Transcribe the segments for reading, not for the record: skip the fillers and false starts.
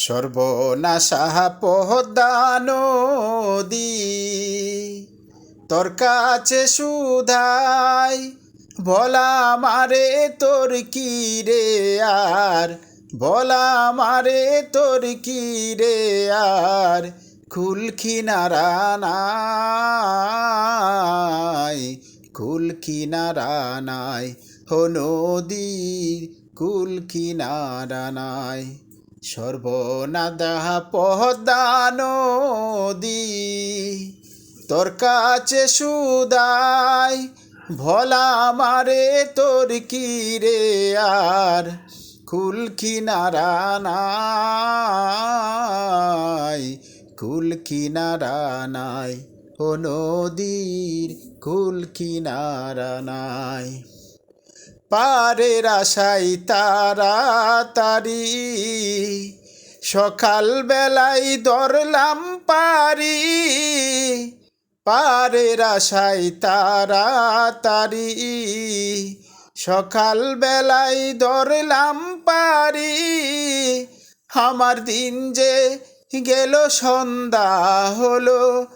সর্বনাশা পদ্মা নদী তোর কাছে সুধাই বলা মারে তোর কি রে আর বলা মারে তোর কি রে আর কুল কিনারা নাই কুল কিনারা নাই হো নদীর কুল কিনারা নাই সর্বনাশা পদ্মা নদী তোর কাছে সুধাই ভোলা মারে তোর কি রে আর কুল কিনারা নাই কুল কিনারা নাই ও নদীর কুল কিনারা নাই পারের আশাই তাড়াতাড়ি সকাল বেলায় ধরলাম পারি পারের আশাই তাড়াতাড়ি সকাল বেলায় ধরলাম পারি আমার দিন যে গেল সন্ধ্যা হলো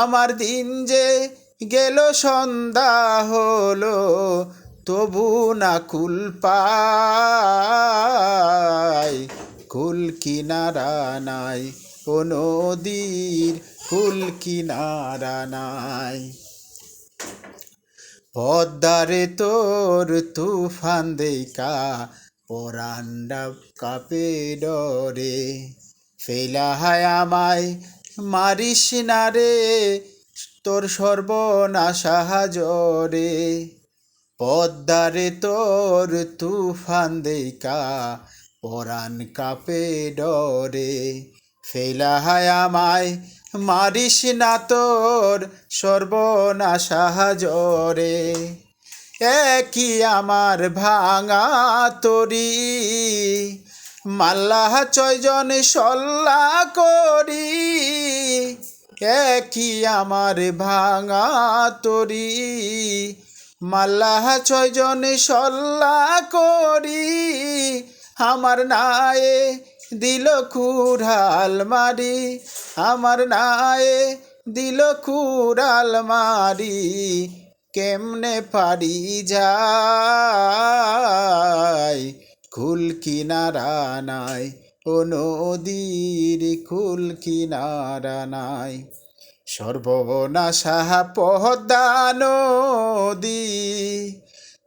আমার দিন যে গেল সন্ধ্যা হলো তবু না কুল পাই কুল কিনারা নাই ও নদীর কুল কিনারা নাই পদ্মারে তোর তুফান দেখা পরান্ডা কাপে ডরে ফেলা হায় আমায় মারিস না রে তোর সর্বনাশা জরে পদ্মারে তোর তুফান দেখা পরাণ কাপে ডরে ফেলা হায় আমায় মারিস না তোর সর্বনাশা জরে একই আমার ভাঙা তরি মাল্লাহ ছয়জন সল্লা করি একই আমার ভাঙা তরি মাল্লাহ ছয়জন সল্লা করি আমার নায়ে দিল কুড়াল মারি আমার নায়ে দিল কুড়াল মারি কেমনে পারি যাই কুল কিনারা নাই ও নদীর কুল কিনারা নাই সর্বনাশা পদ্মা নদী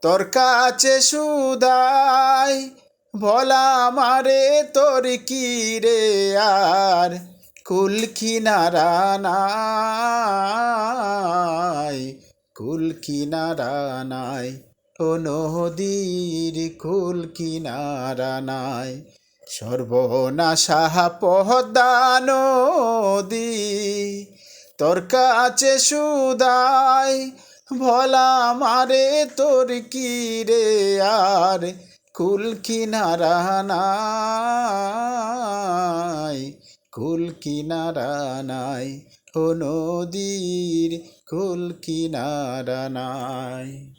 তোর কাছে সুধাই ভোলা মারে তোর কি রে আর কুল কিনারা নাই কুল কিনারা নাই ও নদীর কুল কিনারা নাই সর্বনাশা পদ্মা নদী তোর কাছে সুধাই ভোলা মারে তোর কি রে আর কুল কিনারা নাই কুল কিনারা নাই ও নদীর কুল কিনারা নাই।